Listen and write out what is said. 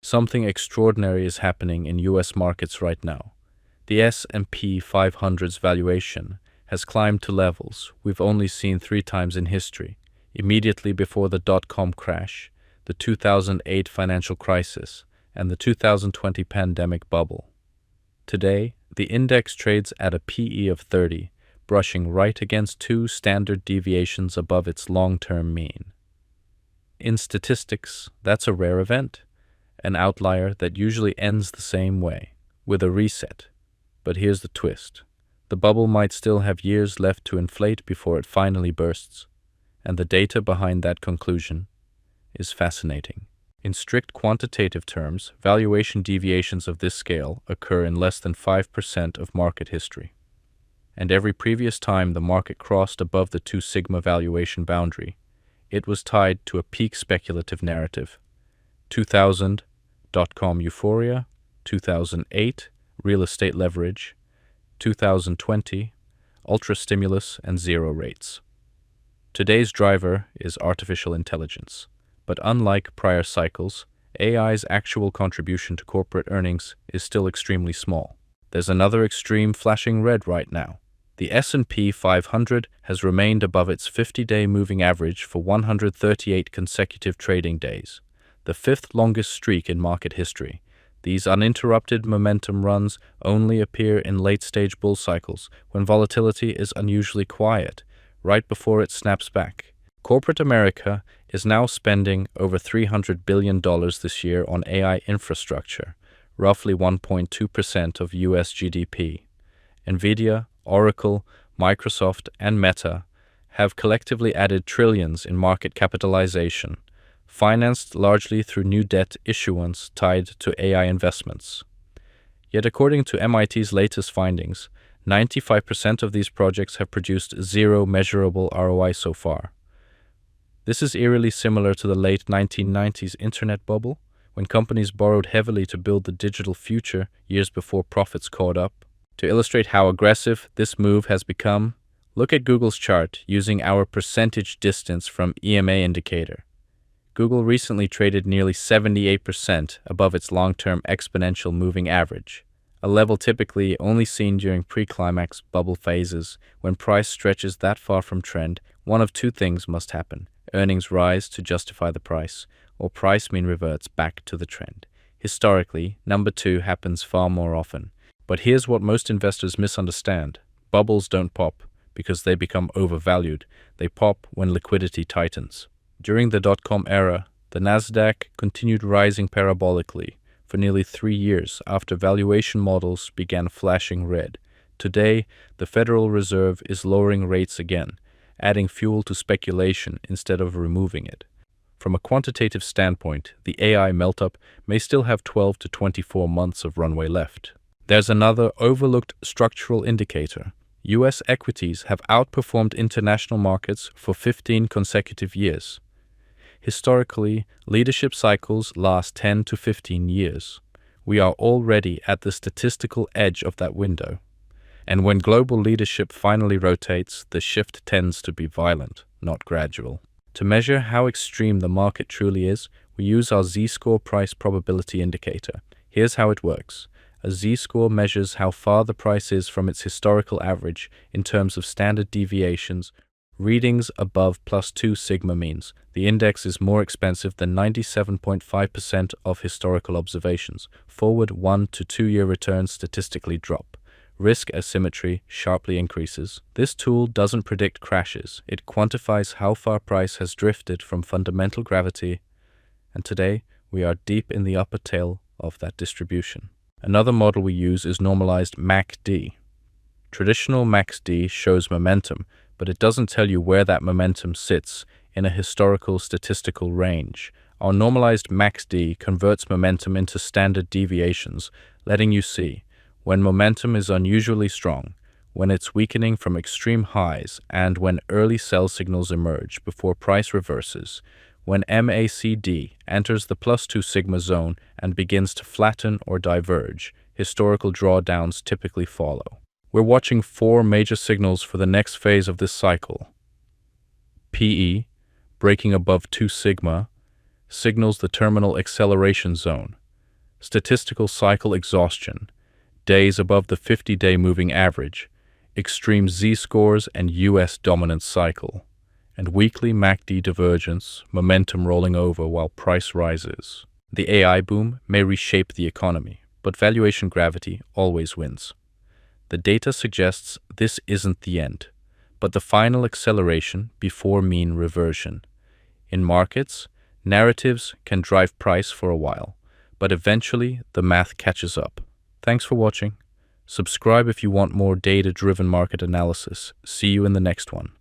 Something extraordinary is happening in US markets right now. The S&P 500's valuation has climbed to levels we've only seen 3 times in history, immediately before the dot-com crash, the 2008 financial crisis, and the 2020 pandemic bubble. Today, the index trades at a PE of 30, brushing right against 2 standard deviations above its long-term mean. In statistics, that's a rare event, an outlier that usually ends the same way, with a reset. But here's the twist. The bubble might still have years left to inflate before it finally bursts, and the data behind that conclusion is fascinating. In strict quantitative terms, valuation deviations of this scale occur in less than 5% of market history. And every previous time the market crossed above the 2 sigma valuation boundary, it was tied to a peak speculative narrative. 2000, dot-com euphoria; 2008, real estate leverage; 2020, ultra-stimulus and zero rates. Today's driver is artificial intelligence. But unlike prior cycles, AI's actual contribution to corporate earnings is still extremely small. There's another extreme flashing red right now. The S&P 500 has remained above its 50-day moving average for 138 consecutive trading days, the 5th longest streak in market history. These uninterrupted momentum runs only appear in late-stage bull cycles when volatility is unusually quiet, right before it snaps back. Corporate America is now spending over $300 billion this year on AI infrastructure, roughly 1.2% of US GDP. Nvidia, Oracle, Microsoft, and Meta have collectively added trillions in market capitalization, financed largely through new debt issuance tied to AI investments. Yet according to MIT's latest findings, 95% of these projects have produced zero measurable ROI so far. This is eerily similar to the late 1990s internet bubble, when companies borrowed heavily to build the digital future years before profits caught up. To illustrate how aggressive this move has become, look at Google's chart using our percentage distance from EMA indicator. Google recently traded nearly 78% above its long-term exponential moving average, a level typically only seen during pre-climax bubble phases. When price stretches that far from trend, one of 2 things must happen. Earnings rise to justify the price, or price mean reverts back to the trend. Historically, number 2 happens far more often. But here's what most investors misunderstand. Bubbles don't pop because they become overvalued. They pop when liquidity tightens. During the dot-com era, the Nasdaq continued rising parabolically for nearly 3 years after valuation models began flashing red. Today, the Federal Reserve is lowering rates again, adding fuel to speculation instead of removing it. From a quantitative standpoint, the AI melt-up may still have 12 to 24 months of runway left. There's another overlooked structural indicator. US equities have outperformed international markets for 15 consecutive years. Historically, leadership cycles last 10 to 15 years. We are already at the statistical edge of that window. And when global leadership finally rotates, the shift tends to be violent, not gradual. To measure how extreme the market truly is, we use our Z-score price probability indicator. Here's how it works. A Z-score measures how far the price is from its historical average in terms of standard deviations. Readings above +2 sigma means the index is more expensive than 97.5% of historical observations. Forward 1 to 2 year returns statistically drop. Risk asymmetry sharply increases. This tool doesn't predict crashes. It quantifies how far price has drifted from fundamental gravity, and today we are deep in the upper tail of that distribution. Another model we use is normalized MACD. Traditional MACD shows momentum, but it doesn't tell you where that momentum sits in a historical statistical range. Our normalized MACD converts momentum into standard deviations, letting you see when momentum is unusually strong, when it's weakening from extreme highs, and when early sell signals emerge before price reverses. When MACD enters the +2 sigma zone and begins to flatten or diverge, historical drawdowns typically follow. We're watching 4 major signals for the next phase of this cycle. PE, breaking above 2 sigma, signals the terminal acceleration zone. statistical cycle exhaustion, days above the 50-day moving average, extreme Z-scores and US dominance cycle, and weekly MACD divergence, momentum rolling over while price rises. The AI boom may reshape the economy, but valuation gravity always wins. The data suggests this isn't the end, but the final acceleration before mean reversion. In markets, narratives can drive price for a while, but eventually the math catches up. Thanks for watching. Subscribe if you want more data-driven market analysis. See you in the next one.